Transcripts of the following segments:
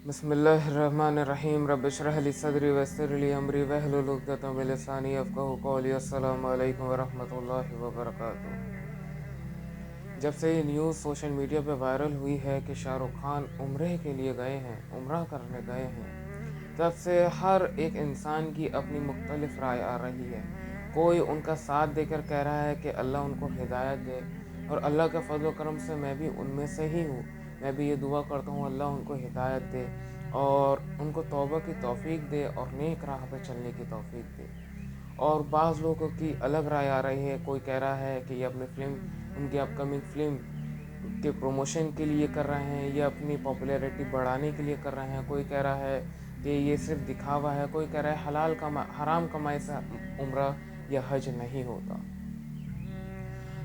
بسم اللہ الرحمن الرحیم رب اشرح لی صدری ویسر لی امری واحلل عقدۃ من لسانی یفقہوا قولی۔ السلام علیکم ورحمۃ اللہ وبرکاتہ۔ جب سے یہ نیوز سوشل میڈیا پہ وائرل ہوئی ہے کہ شاہ رخ خان عمرے کے لیے گئے ہیں، عمرہ کرنے گئے ہیں، تب سے ہر ایک انسان کی اپنی مختلف رائے آ رہی ہے۔ کوئی ان کا ساتھ دے کر کہہ رہا ہے کہ اللہ ان کو ہدایت دے، اور اللہ کے فضل و کرم سے میں بھی ان میں سے ہی ہوں۔ میں بھی یہ دعا کرتا ہوں اللہ ان کو ہدایت دے اور ان کو توبہ کی توفیق دے اور نیک راہ پہ چلنے کی توفیق دے۔ اور بعض لوگوں کی الگ رائے آ رہی ہے۔ کوئی کہہ رہا ہے کہ یہ اپنی ان کی اپ کمنگ فلم کے پروموشن کے لیے کر رہے ہیں یا اپنی پاپولیرٹی بڑھانے کے لیے کر رہے ہیں۔ کوئی کہہ رہا ہے کہ یہ صرف دکھاوا ہے۔ کوئی کہہ رہا ہے حرام کمائی سے عمرہ یا حج نہیں ہوتا۔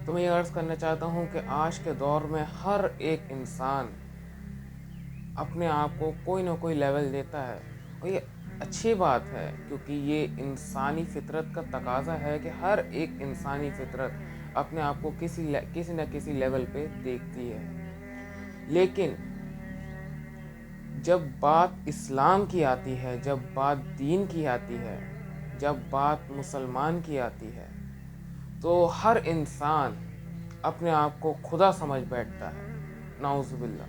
تو میں یہ عرض کرنا چاہتا ہوں کہ آج کے دور میں ہر ایک انسان اپنے آپ کو کوئی نہ کوئی لیول دیتا ہے، اور یہ اچھی بات ہے، کیونکہ یہ انسانی فطرت کا تقاضا ہے کہ ہر ایک انسانی فطرت اپنے آپ کو کسی نہ کسی لیول پہ دیکھتی ہے۔ لیکن جب بات اسلام کی آتی ہے، جب بات دین کی آتی ہے، جب بات مسلمان کی آتی ہے، تو ہر انسان اپنے آپ کو خدا سمجھ بیٹھتا ہے۔ نعوذ باللہ،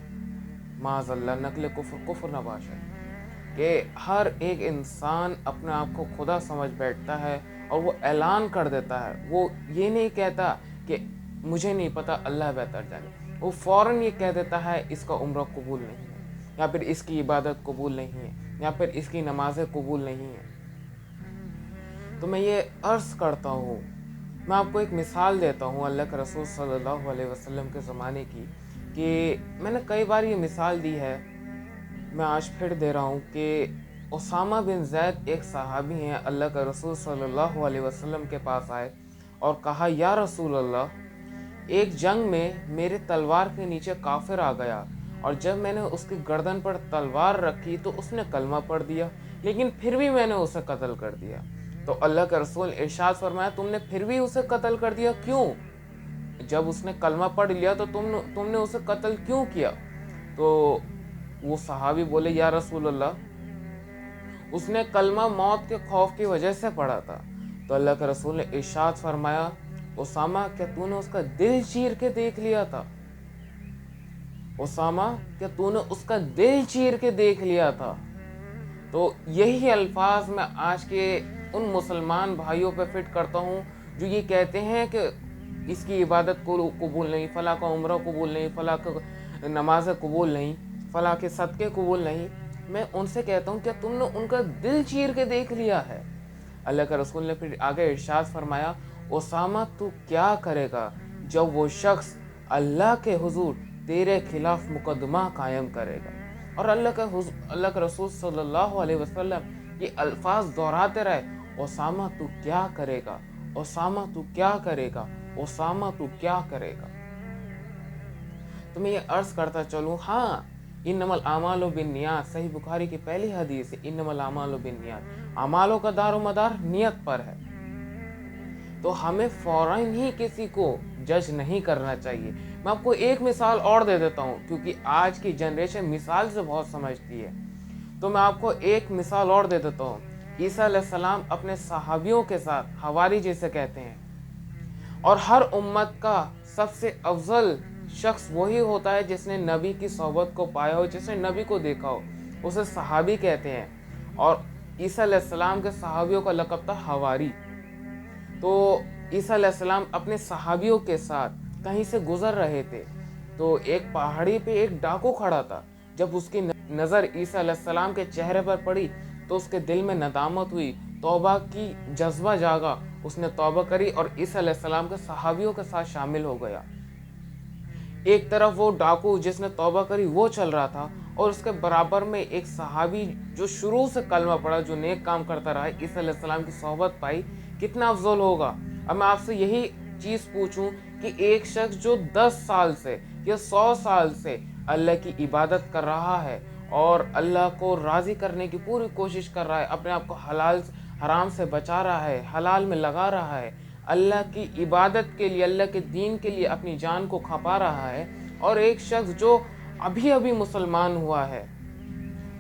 معاذ اللہ، نقل کفر نہ باشد، کہ ہر ایک انسان اپنے آپ کو خدا سمجھ بیٹھتا ہے اور وہ اعلان کر دیتا ہے۔ وہ یہ نہیں کہتا کہ مجھے نہیں پتا، اللہ بہتر جانے۔ وہ فوراً یہ کہہ دیتا ہے اس کا عمرہ قبول نہیں ہے، یا پھر اس کی عبادت قبول نہیں ہے، یا پھر اس کی نمازیں قبول نہیں ہیں۔ تو میں یہ عرض کرتا ہوں، میں آپ کو ایک مثال دیتا ہوں اللہ کے رسول صلی اللہ علیہ وسلم کے زمانے کی، کہ میں نے کئی بار یہ مثال دی ہے، میں آج پھر دے رہا ہوں کہ اسامہ بن زید ایک صحابی ہیں، اللہ کے رسول صلی اللہ علیہ وسلم کے پاس آئے اور کہا یا رسول اللہ، ایک جنگ میں میرے تلوار کے نیچے کافر آ گیا، اور جب میں نے اس کی گردن پر تلوار رکھی تو اس نے کلمہ پڑھ دیا، لیکن پھر بھی میں نے اسے قتل کر دیا۔ تو اللہ کے رسول ارشاد فرمایا تم نے پھر بھی اسے قتل کر دیا، کیوں؟ جب اس نے کلمہ پڑھ لیا تو تم نے اسے قتل کیوں کیا؟ تو وہ صحابی بولے یا رسول اللہ، اس نے کلمہ موت کے خوف کی وجہ سے پڑھا تھا۔ تو اللہ کے رسول نے ارشاد فرمایا اسامہ، کیا تو نے اس کا دل چیر کے دیکھ لیا تھا؟ اسامہ، کیا تو نے اس کا دل چیر کے دیکھ لیا تھا؟ تو یہی الفاظ میں آج کے ان مسلمان بھائیوں پہ فٹ کرتا ہوں جو یہ کہتے ہیں کہ اس کی عبادت کو قبول نہیں، فلاں کا عمرہ قبول نہیں، فلاں کا نماز قبول نہیں، فلاں کے صدقے قبول نہیں۔ میں ان سے کہتا ہوں کیا تم نے ان کا دل چیر کے دیکھ لیا ہے؟ اللہ کے رسول نے پھر آگے ارشاد فرمایا اسامہ، تو کیا کرے گا جب وہ شخص اللہ کے حضور تیرے خلاف مقدمہ قائم کرے گا؟ اور اللہ کے رسول صلی اللہ علیہ وسلم یہ الفاظ دہراتے رہے، اسامہ تو کیا کرے گا، اسامہ تو کیا کرے گا، اسامہ تو کیا کرے گا۔ تو میں یہ عرض کرتا چلوں، ہاں، انما الاعمال بالنیات، صحیح بخاری کی پہلی حدیث ہے، انما الاعمال بالنیات، اعمالوں کا دار و مدار نیت پر ہے۔ تو ہمیں فوراً ہی کسی کو جج نہیں کرنا چاہیے۔ میں آپ کو ایک مثال اور دے دیتا ہوں، کیونکہ آج کی جنریشن مثال سے بہت سمجھتی ہے، تو میں آپ کو ایک مثال اور دے دیتا ہوں۔ عیسیٰ علیہ السلام اپنے صحابیوں کے ساتھ، حواری جسے کہتے ہیں، اور ہر امت کا سب سے افضل شخص وہی ہوتا ہے جس نے نبی کی صحبت کو پایا ہو، جس نے نبی کو دیکھا ہو، اسے صحابی کہتے ہیں۔ اور عیسیٰ علیہ السلام کے صحابیوں کا لقب تھا حواری۔ تو عیسیٰ علیہ السلام اپنے صحابیوں کے ساتھ کہیں سے گزر رہے تھے، تو ایک پہاڑی پہ ایک ڈاکو کھڑا تھا۔ جب اس کی نظر عیسیٰ علیہ السلام کے چہرے پر پڑی تو اس کے دل میں ندامت ہوئی، توبہ کی جذبہ جاگا، اس نے توبہ کری اور عیسیٰ علیہ السلام کے صحابیوں کے ساتھ شامل ہو گیا۔ ایک طرف وہ ڈاکو جس نے توبہ کری وہ چل رہا تھا، اور اس کے برابر میں ایک صحابی جو شروع سے کلمہ پڑھا، جو نیک کام کرتا رہا، عیسیٰ علیہ السلام کی صحبت پائی، کتنا افضل ہوگا۔ اب میں آپ سے یہی چیز پوچھوں کہ ایک شخص جو 10 سال سے یا 100 سال سے اللہ کی عبادت کر رہا ہے اور اللہ کو راضی کرنے کی پوری کوشش کر رہا ہے، اپنے آپ کو حلال حرام سے بچا رہا ہے، حلال میں لگا رہا ہے، اللہ کی عبادت کے لیے، اللہ کے دین کے لیے اپنی جان کو کھپا رہا ہے، اور ایک شخص جو ابھی مسلمان ہوا ہے،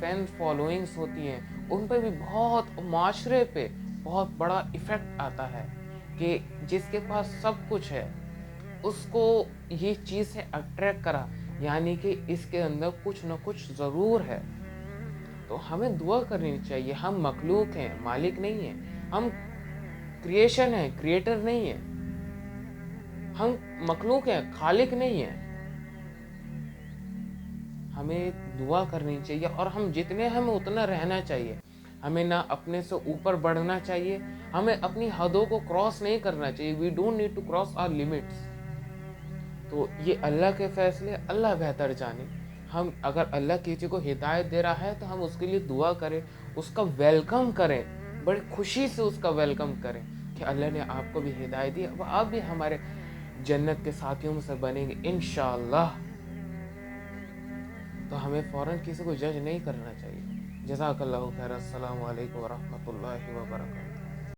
فینس فالوئنگس ہوتی ہیں ان پہ بھی بہت معاشرے پہ بہت بڑا ایفیکٹ آتا ہے کہ جس کے پاس سب کچھ ہے اس کو یہ چیز سے اٹریکٹ کرا، یعنی کہ اس کے اندر کچھ نہ کچھ ضرور ہے۔ تو ہمیں دعا کرنی چاہیے، ہم مخلوق ہیں، مالک نہیں ہیں، ہم کریشن ہیں، کریٹر نہیں ہیں، ہم مخلوق ہیں، خالق نہیں ہیں۔ ہمیں دعا کرنی چاہیے اور ہم جتنے ہمیں اتنا رہنا چاہیے، ہمیں نہ اپنے سے اوپر بڑھنا چاہیے، ہمیں اپنی حدوں کو کراس نہیں کرنا چاہیے۔ We don't need to cross our limits. تو یہ اللہ کے فیصلے، اللہ بہتر جانے۔ ہم اگر اللہ کسی کو ہدایت دے رہا ہے تو ہم اس کے لیے دعا کریں، اس کا ویلکم کریں، بڑی خوشی سے اس کا ویلکم کریں کہ اللہ نے آپ کو بھی ہدایت دی، اب آپ بھی ہمارے جنت کے ساتھیوں میں سے بنیں گے انشاءاللہ۔ تو ہمیں فوراً کسی کو جج نہیں کرنا چاہیے۔ جزاک اللہ خیر۔ السلام علیکم ورحمۃ اللہ وبرکاتہ۔